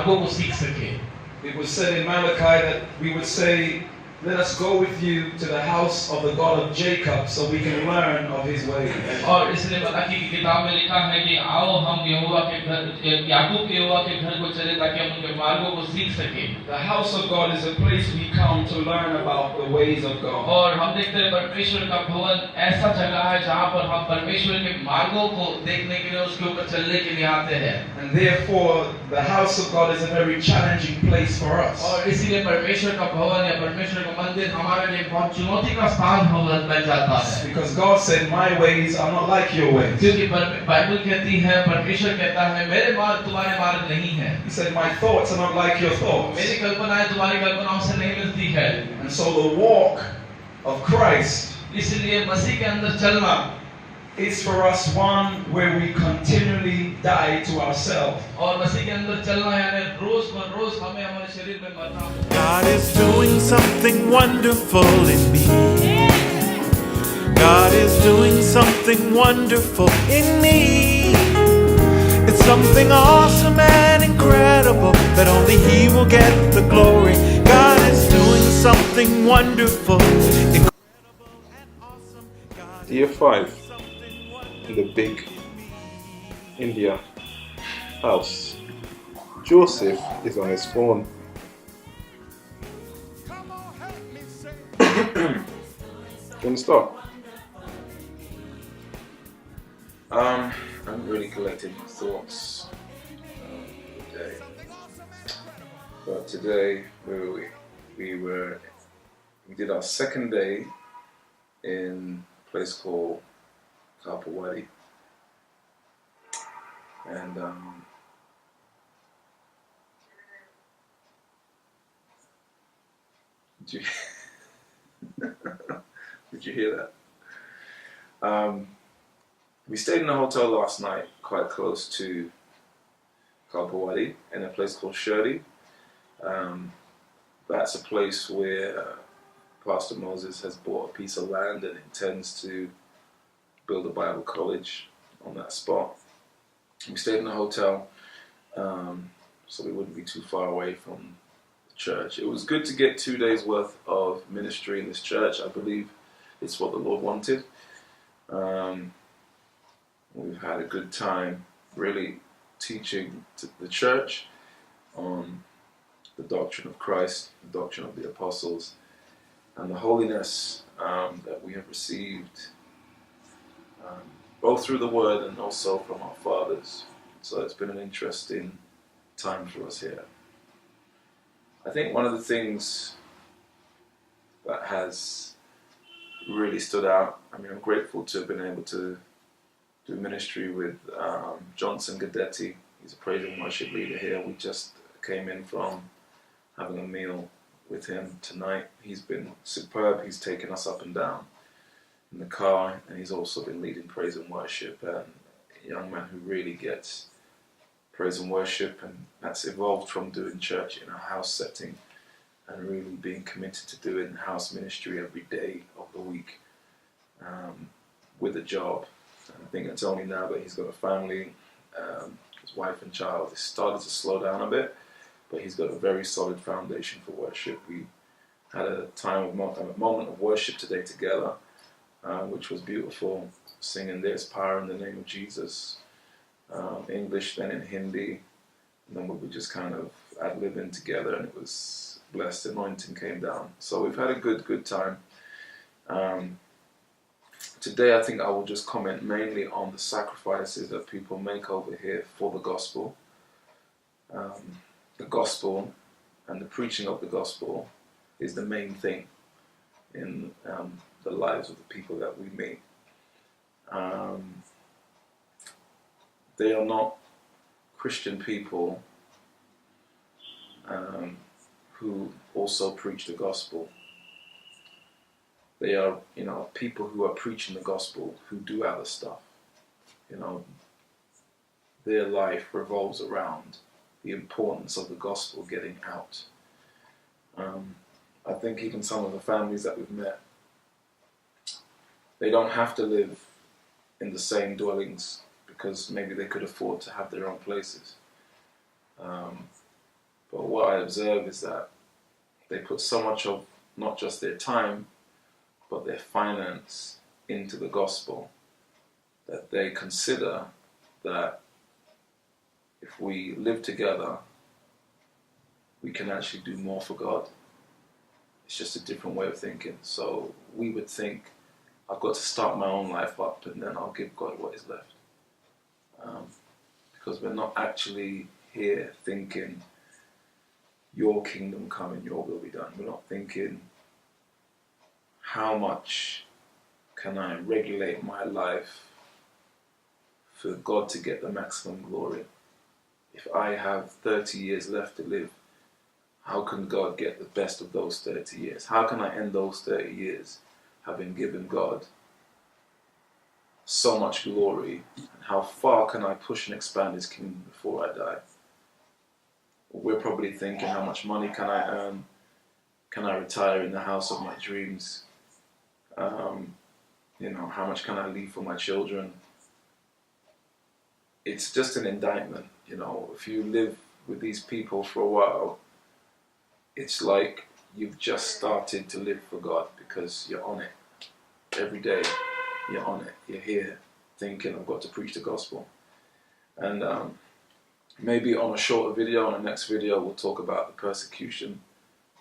मार्गों को सीख सके। It was said in Malachi that we would say, let us go with you to the house of the God of Jacob so we can learn of his ways. और इसलिए मलाकी की किताब में लिखा है कि आओ हम यहोवा के घर, याकूब के यहोवा के घर को चले ताकि हम उनके मार्गों को सीख सकें। The house of God is a place we come to learn about the ways of God. और हम देखते हैं परमेश्वर का भवन ऐसा जगह है जहाँ पर हम परमेश्वर के मार्गों को देखने के लिए, उसके ऊपर चलने के लिए आते हैं। And therefore, the house of God is a very challenging place for us. और इसीलिए परमेश्वर का भवन या परमेश्वर का मंदिर हमारे लिए बहुत चुनौती का स्थान बन जाता है। Because God said, my ways are not like your ways. क्योंकि बाइबल कहती है, परमेश्वर कहता है, मेरे मार्ग तुम्हारे मार्ग नहीं है। He said, my thoughts are not like your thoughts. मेरी कल्पनाएं तुम्हारी कल्पनाओं से नहीं मिलती है। And so the walk of Christ, इसलिए मसीह के अंदर चलना, is for us one where we continually die to ourselves. और मसीह के अंदर चलना यानी रोज हमें हमारे शरीर में मरना। God is doing something wonderful in me. God is doing something wonderful in me. It's something awesome and incredible that only He will get the glory. God is doing something wonderful, incredible and awesome. Year 5 in the big India house. Joseph is on his phone. Can you start? I'm really collecting thoughts today. But today we did our second day in a place called Kapawadi. And did you hear that? We stayed in a hotel last night, quite close to Kapawadi, in a place called Shirley. That's a place where Pastor Moses has bought a piece of land and intends to build a Bible college on that spot. We stayed in a hotel, so we wouldn't be too far away from the church. It was good to get 2 days worth of ministry in this church. I believe it's what the Lord wanted. We've had a good time really teaching to the church on the doctrine of Christ, the doctrine of the apostles, and the holiness that we have received both through the Word and also from our fathers. So it's been an interesting time for us here. I think one of the things that has really stood out, I mean, I'm grateful to have been able to do ministry with Johnson Gadetti. He's a praise and worship leader here. We just came in from having a meal with him tonight. He's been superb. He's taken us up and down in the car, and he's also been leading praise and worship, and a young man who really gets praise and worship, and that's evolved from doing church in a house setting and really being committed to doing house ministry every day of the week with a job. And I think it's only now that he's got a family, his wife and child, it's started to slow down a bit, but he's got a very solid foundation for worship. We had a moment of worship today together, which was beautiful, singing "There's Power in the Name of Jesus," English, then in Hindi, and then we were just kind of ad-libbing together, and it was blessed. Anointing came down. So we've had a good time. Today I think I will just comment mainly on the sacrifices that people make over here for the gospel. The gospel and the preaching of the gospel is the main thing in the lives of the people that we meet. They are not Christian people who also preach the gospel. They are, people who are preaching the gospel who do other stuff. Their life revolves around the importance of the gospel getting out. I think even some of the families that we've met, they don't have to live in the same dwellings because maybe they could afford to have their own places. But what I observe is that they put so much of not just their time, but their finance into the gospel, that they consider that if we live together, we can actually do more for God. It's just a different way of thinking. So we would think, I've got to start my own life up and then I'll give God what is left. Because we're not actually here thinking, your kingdom come and your will be done. We're not thinking, how much can I regulate my life for God to get the maximum glory? If I have 30 years left to live, how can God get the best of those 30 years? How can I end those 30 years having given God so much glory? And how far can I push and expand His kingdom before I die? We're probably thinking, how much money can I earn? Can I retire in the house of my dreams? How much can I leave for my children? It's just an indictment. If you live with these people for a while, it's like you've just started to live for God, because you're on it every day. You're on it. You're here thinking, I've got to preach the gospel. And maybe on a shorter video, on the next video, we'll talk about the persecution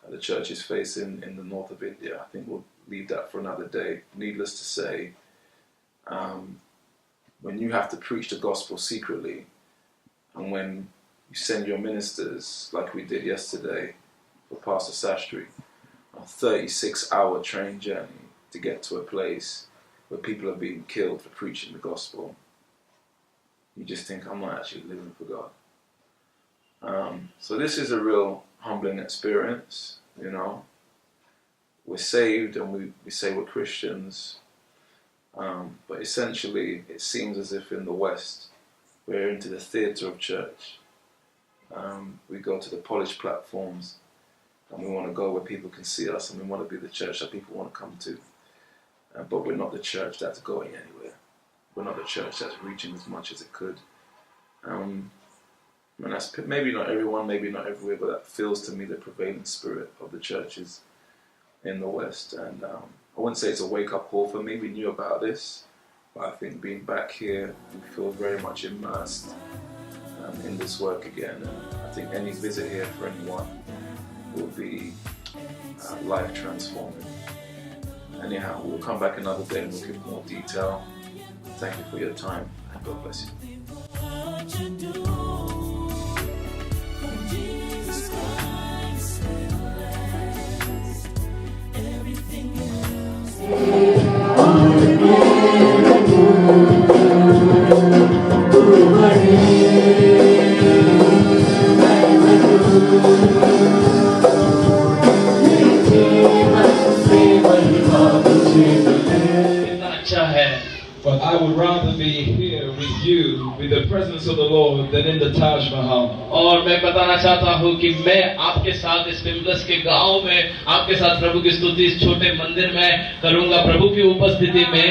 that the church is facing in the north of India. I think we'll leave that for another day. Needless to say, when you have to preach the gospel secretly, and when you send your ministers, like we did yesterday for Pastor Sastry, a 36-hour train journey to get to a place where people are being killed for preaching the gospel, you just think, I'm not actually living for God. So this is a real humbling experience. We're saved and we say we're Christians, but essentially it seems as if in the West we're into the theatre of church. We go to the polished platforms and we want to go where people can see us, and we want to be the church that people want to come to. But we're not the church that's going anywhere. We're not the church that's reaching as much as it could. And that's maybe not everyone, maybe not everywhere, but that feels to me the prevailing spirit of the churches in the West. And I wouldn't say it's a wake-up call for me. We knew about this, but I think being back here, we feel very much immersed in this work again. And I think any visit here for anyone will be life transforming. Anyhow, we'll come back another day and we'll give more detail. Thank you for your time, and God bless you. But I would rather be here with you, with the presence of the Lord, than in the Taj Mahal. और मैं बताना चाहता हूँ कि मैं आपके साथ इस पिम्बलस के गांव में आपके साथ प्रभु की स्तुति इस छोटे मंदिर में करूँगा, प्रभु की उपस्थिति में।